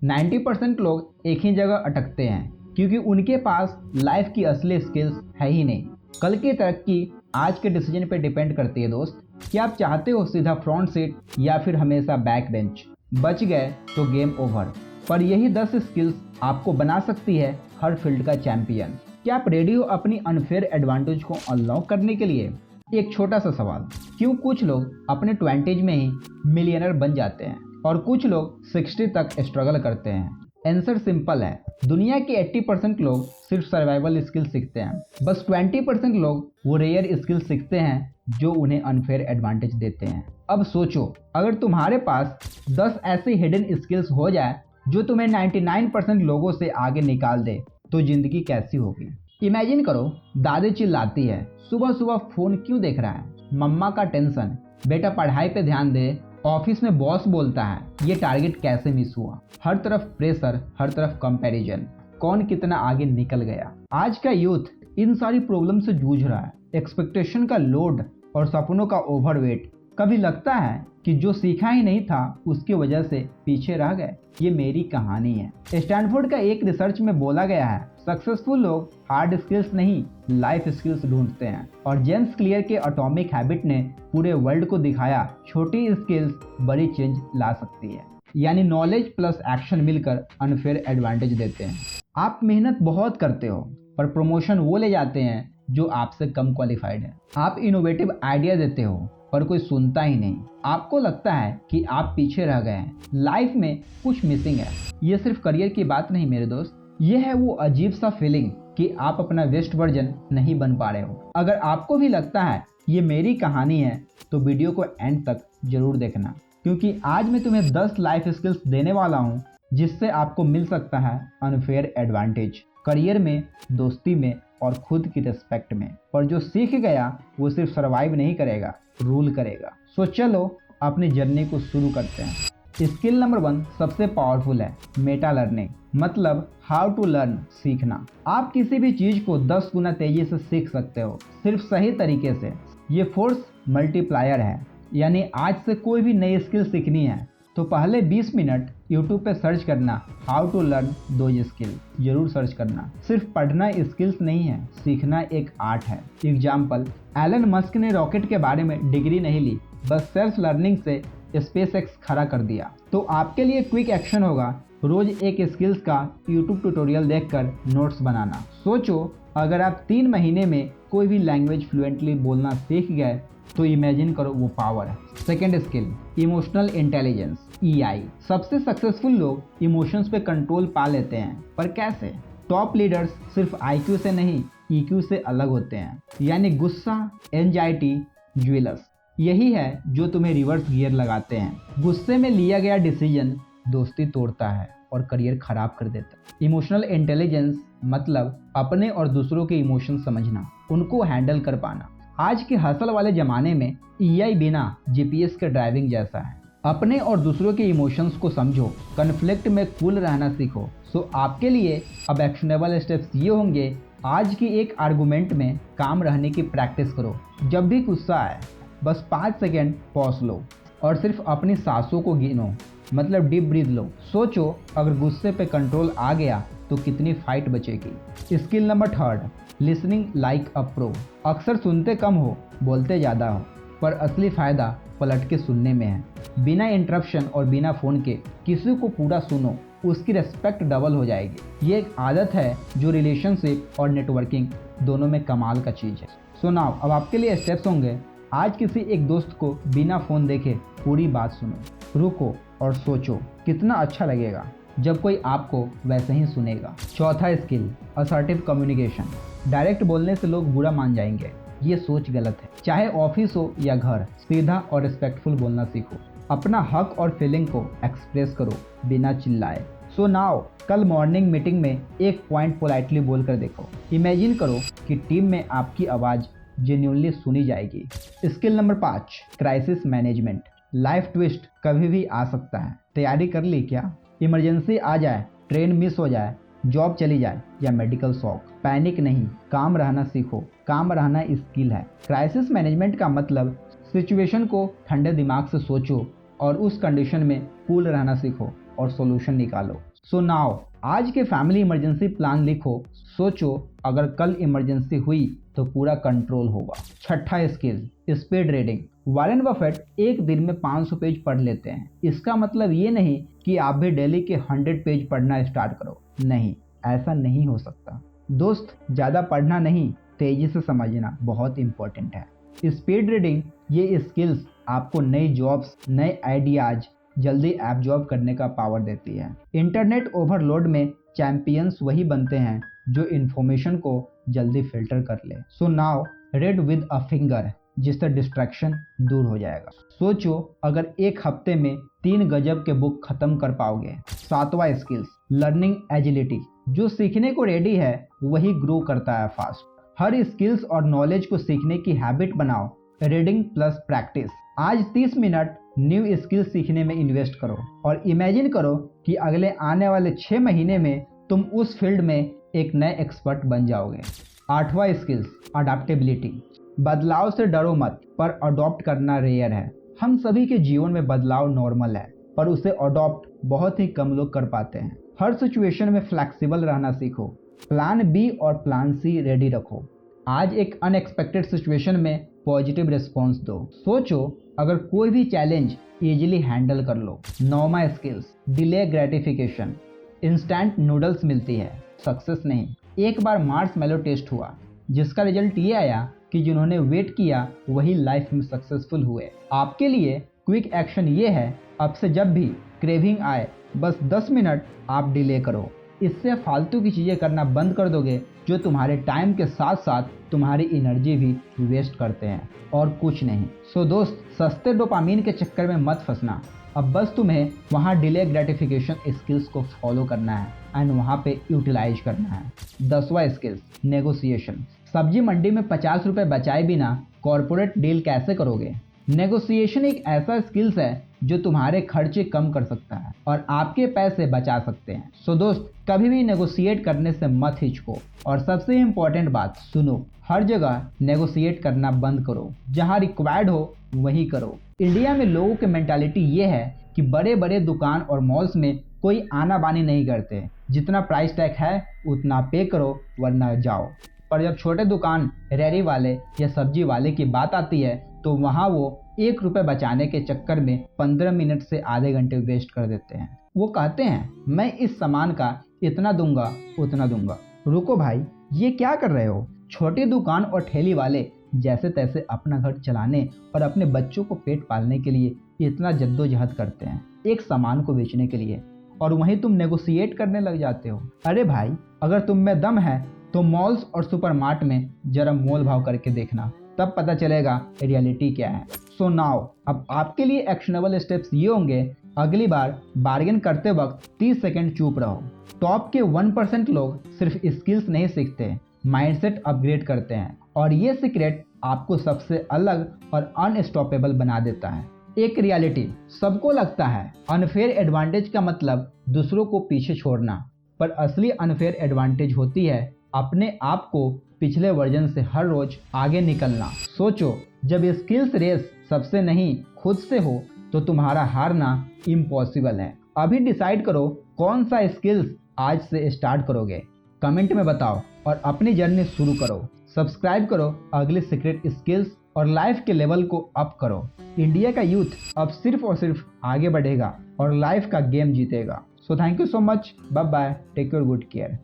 90% लोग एक ही जगह अटकते हैं क्योंकि उनके पास लाइफ की असली स्किल्स है ही नहीं। कल की तरक्की आज के डिसीजन पे डिपेंड करती है दोस्त, कि आप चाहते हो सीधा फ्रंट सीट या फिर हमेशा बैक बेंच। बच गए तो गेम ओवर, पर यही 10 स्किल्स आपको बना सकती है हर फील्ड का चैंपियन। क्या आप रेडी हो अपनी अनफेयर एडवांटेज को अनलॉक करने के लिए? एक छोटा सा सवाल, क्यों कुछ लोग अपने 20s में ही मिलियनर बन जाते हैं और कुछ लोग 60 तक स्ट्रगल करते हैं? आंसर सिंपल है, दुनिया के 80% लोग सिर्फ सर्वाइवल स्किल सीखते हैं, बस 20% लोग वो रेयर स्किल सीखते हैं जो उन्हें अनफेयर एडवांटेज देते हैं। अब सोचो, अगर तुम्हारे पास 10 ऐसी हिडन स्किल्स हो जाए जो तुम्हें 99% लोगों से आगे निकाल दे, तो जिंदगी कैसी होगी? इमेजिन करो, दादी चिल्लाती है, सुबह सुबह फोन क्यों देख रहा है? मम्मा का टेंशन, बेटा पढ़ाई पे ध्यान दे। ऑफिस में बॉस बोलता है, ये टारगेट कैसे मिस हुआ? हर तरफ प्रेशर, हर तरफ कंपैरिजन, कौन कितना आगे निकल गया। आज का यूथ इन सारी प्रॉब्लम से जूझ रहा है, एक्सपेक्टेशन का लोड और सपनों का ओवरवेट। कभी लगता है कि जो सीखा ही नहीं था उसकी वजह से पीछे रह गए। ये मेरी कहानी है। स्टैनफोर्ड का एक रिसर्च में बोला गया है, सक्सेसफुल लोग हार्ड स्किल्स नहीं लाइफ स्किल्स ढूंढते हैं। और जेम्स क्लियर के एटॉमिक हैबिट ने पूरे वर्ल्ड को दिखाया, छोटी स्किल्स बड़ी चेंज ला सकती है। यानी नॉलेज प्लस एक्शन मिलकर अनफेयर एडवांटेज देते हैं। आप मेहनत बहुत करते हो पर प्रमोशन वो ले जाते हैं जो आपसे कम क्वालिफाइड है। आप इनोवेटिव आइडिया देते हो पर कोई सुनता ही नहीं। आपको लगता है कि आप पीछे रह गए हैं, लाइफ में कुछ मिसिंग है। ये सिर्फ करियर की बात नहीं मेरे दोस्त, ये है वो अजीब सा फीलिंग कि आप अपना बेस्ट वर्जन नहीं बन पा रहे हो। अगर आपको भी लगता है ये मेरी कहानी है तो वीडियो को एंड तक जरूर देखना, क्योंकि आज मैं तुम्हें 10 लाइफ स्किल्स देने वाला हूँ जिससे आपको मिल सकता है अनफेयर एडवांटेज करियर में, दोस्ती में और खुद की रिस्पेक्ट में। पर जो सीख गया वो सिर्फ सर्वाइव नहीं करेगा, रूल करेगा। सो चलो अपनी जर्नी को शुरू करते हैं। स्किल नंबर 1 सबसे पावरफुल है, मेटा लर्निंग, मतलब हाउ टू लर्न, सीखना। आप किसी भी चीज को 10 गुना तेजी से सीख सकते हो, सिर्फ सही तरीके से। ये फोर्स मल्टीप्लायर है, यानी आज से कोई भी नई स्किल सीखनी है तो पहले 20 मिनट यूट्यूब पे सर्च करना, how to learn those skill, जरूर सर्च करना। सिर्फ पढ़ना स्किल्स नहीं है, सीखना एक आर्ट है। एग्जाम्पल, एलन मस्क ने रॉकेट के बारे में डिग्री नहीं ली, बस सेल्फ लर्निंग से स्पेसएक्स खड़ा कर दिया। तो आपके लिए क्विक एक्शन होगा, रोज एक स्किल्स का यूट्यूब ट्यूटोरियल देखकर नोट्स बनाना। सोचो, अगर आप 3 महीने में कोई भी लैंग्वेज फ्लुएंटली बोलना सीख गए तो इमेजिन करो वो पावर है। Second skill, emotional intelligence, EI। सबसे सक्सेसफुल लोग इमोशंस पे कंट्रोल पा लेते हैं, पर कैसे? टॉप लीडर्स सिर्फ IQ से नहीं EQ से अलग होते हैं, यानी गुस्सा, एंजाइटी, ज्वेलस, यही है जो तुम्हें रिवर्स गियर लगाते हैं। गुस्से में लिया गया डिसीजन दोस्ती तोड़ता है और करियर खराब कर देता है। इमोशनल इंटेलिजेंस मतलब अपने और दूसरों के इमोशन समझना, उनको हैंडल कर पाना। आज के हसल वाले जमाने में EI बिना GPS के ड्राइविंग जैसा है। अपने और दूसरों के इमोशंस को समझो, कन्फ्लिक्ट में कूल रहना सीखो। सो आपके लिए अब एक्शनेबल स्टेप्स ये होंगे, आज की एक आर्गुमेंट में काम रहने की प्रैक्टिस करो। जब भी गुस्सा आए बस 5 सेकेंड पॉज लो और सिर्फ अपनी सांसों को गिनो, मतलब डीप ब्रीथ लो। सोचो, अगर गुस्से पे कंट्रोल आ गया तो कितनी फाइट बचेगी। Skill number 3, listening like a pro. अक्सर सुनते कम हो, बोलते ज़्यादा हो, पर असली फ़ायदा पलट के सुनने में है। बिना इंटरप्शन और बिना फ़ोन के किसी को पूरा सुनो, उसकी रेस्पेक्ट डबल हो जाएगी। ये एक आदत है जो रिलेशनशिप और नेटवर्किंग दोनों में कमाल का चीज़ है। सो नाउ अब आपके लिए स्टेप्स होंगे। आज किसी एक दोस्त को बिना फ़ोन देखे पूरी बात सुनो, रुको और सोचो कितना अच्छा लगेगा जब कोई आपको वैसे ही सुनेगा। चौथा स्किल, असर्टिव कम्युनिकेशन। डायरेक्ट बोलने से लोग बुरा मान जाएंगे, ये सोच गलत है। चाहे ऑफिस हो या घर, सीधा और रिस्पेक्टफुल बोलना सीखो। अपना हक और फीलिंग को एक्सप्रेस करो बिना चिल्लाए। सो नाउ कल मॉर्निंग मीटिंग में एक पॉइंट पोलाइटली बोल कर देखो। इमेजिन करो कि टीम में आपकी आवाज़ जेन्युइनली सुनी जाएगी। Skill number 5, crisis management. Life twist कभी भी आ सकता है, तैयारी कर ली क्या? इमरजेंसी आ जाए, ट्रेन मिस हो जाए, जॉब चली जाए या मेडिकल शॉक। पैनिक नहीं, काम रहना सीखो। काम रहना स्किल है। क्राइसिस मैनेजमेंट का मतलब सिचुएशन को ठंडे दिमाग से सोचो और उस कंडीशन में कूल रहना सीखो। और सोल्यूशन निकालो। सो नाउ आज के फैमिली इमरजेंसी प्लान लिखो, सोचो अगर कल इमरजेंसी हुई तो पूरा कंट्रोल होगा। छठा skill, speed reading. Warren Buffett एक दिन में 500 पेज पढ़ लेते हैं। इसका मतलब ये नहीं कि आप भी डेली के 100 पेज पढ़ना स्टार्ट करो, नहीं, ऐसा नहीं हो सकता दोस्त। ज़्यादा पढ़ना नहीं, तेजी से समझना बहुत इंपॉर्टेंट है। स्पीड रीडिंग ये स्किल्स आपको नई जॉब्स, नए आइडियाज जल्दी एब्जॉर्ब करने का पावर देती है। इंटरनेट ओवरलोड में चैंपियंस वही बनते हैं जो इन्फॉर्मेशन को जल्दी फिल्टर कर ले। So now read with a finger, जिससे डिस्ट्रैक्शन दूर हो जाएगा। सोचो अगर एक हफ्ते में 3 गजब के बुक खत्म कर पाओगे। सातवां स्किल्स, लर्निंग एजिलिटी। जो सीखने को रेडी है वही ग्रो करता है फास्ट। हर स्किल्स और नॉलेज को सीखने की हैबिट बनाओ। Reading plus practice. आज 30 मिनट न्यू स्किल सीखने में इन्वेस्ट करो और इमेजिन करो कि अगले आने वाले 6 महीने में तुम उस फील्ड में एक नए एक्सपर्ट बन जाओगे। आठवां स्किल्स, अडैप्टेबिलिटी। बदलाव से डरो मत, पर अडॉप्ट करना रेयर है। हम सभी के जीवन में बदलाव नॉर्मल है, पर उसे अडॉप्ट बहुत ही कम लोग कर पाते हैं। हर सिचुएशन में फ्लेक्सिबल रहना सीखो। प्लान बी और प्लान सी रेडी रखो। आज एक अनएक्सपेक्टेड सिचुएशन में पॉजिटिव रिस्पॉन्स दो। सोचो अगर कोई भी चैलेंज इजीली हैंडल कर लो। नौवां skills, delay gratification. Instant noodles मिलती है, सक्सेस नहीं। एक बार मार्शमैलो टेस्ट हुआ, जिसका रिजल्ट ये आया कि जिन्होंने वेट किया वही लाइफ में सक्सेसफुल हुए। आपके लिए क्विक एक्शन ये है, अब से जब भी क्रेविंग आए बस 10 मिनट आप डिले करो। इससे फालतू की चीज़ें करना बंद कर दोगे जो तुम्हारे टाइम के साथ साथ तुम्हारी एनर्जी भी वेस्ट करते हैं, और कुछ नहीं। सो दोस्त, सस्ते डोपामीन के चक्कर में मत फंसना। अब बस तुम्हें वहाँ डिले ग्रेटिफिकेशन स्किल्स को फॉलो करना है एंड वहाँ पे यूटिलाइज करना है। 10वां स्किल्स, नेगोशिएशन। सब्जी मंडी में 50 रुपये बचाए बिना कॉर्पोरेट डील कैसे करोगे? नेगोशिएशन एक ऐसा स्किल्स है जो तुम्हारे खर्चे कम कर सकता है और आपके पैसे बचा सकते हैं। सो दोस्त, कभी भी नेगोशिएट करने से मत हिचको। और सबसे इम्पोर्टेंट बात सुनो, हर जगह नेगोशिएट करना बंद करो, जहां रिक्वायर्ड हो वहीं करो। इंडिया में लोगों की मेंटालिटी ये है कि बड़े बड़े दुकान और मॉल्स में कोई आना बानी नहीं करते, जितना प्राइस टैग है उतना पे करो वरना जाओ। पर जब छोटे दुकान, रेहड़ी वाले या सब्जी वाले की बात आती है तो वहाँ वो 1 रुपये बचाने के चक्कर में 15 मिनट से आधे घंटे वेस्ट कर देते हैं। वो कहते हैं मैं इस सामान का इतना दूंगा उतना दूंगा। रुको भाई, ये क्या कर रहे हो? छोटी दुकान और ठेली वाले जैसे तैसे अपना घर चलाने और अपने बच्चों को पेट पालने के लिए इतना जद्दोजहद करते हैं एक सामान को बेचने के लिए, और वहीं तुम नेगोशिएट करने लग जाते हो। अरे भाई, अगर तुम में दम है तो मॉल्स और सुपरमार्ट में जरा मोल भाव करके देखना, तब पता चलेगा रियलिटी क्या है। सो नाउ अब आपके लिए एक्शनेबल स्टेप्स ये होंगे। अगली बार बार्गेन करते वक्त 30 सेकंड चुप रहो। टॉप के 1% लोग सिर्फ स्किल्स नहीं सीखते, माइंडसेट अपग्रेड करते हैं, और ये सीक्रेट आपको सबसे अलग और अनस्टॉपेबल बना देता है। एक रियलिटी, सबको लगता है अनफेयर एडवांटेज का मतलब दूसरों को पीछे छोड़ना, पर असली अनफेयर एडवांटेज होती है अपने आप को पिछले वर्जन से हर रोज आगे निकलना। सोचो, जब स्किल्स रेस सबसे नहीं खुद से हो तो तुम्हारा हारना इम्पॉसिबल है। अभी डिसाइड करो कौन सा स्किल्स आज से स्टार्ट करोगे। कमेंट में बताओ और अपनी जर्नी शुरू करो। सब्सक्राइब करो अगले सीक्रेट स्किल्स और लाइफ के लेवल को अप करो। इंडिया का यूथ अब सिर्फ और सिर्फ आगे बढ़ेगा और लाइफ का गेम जीतेगा। So thank you so much, bye bye, take your good care.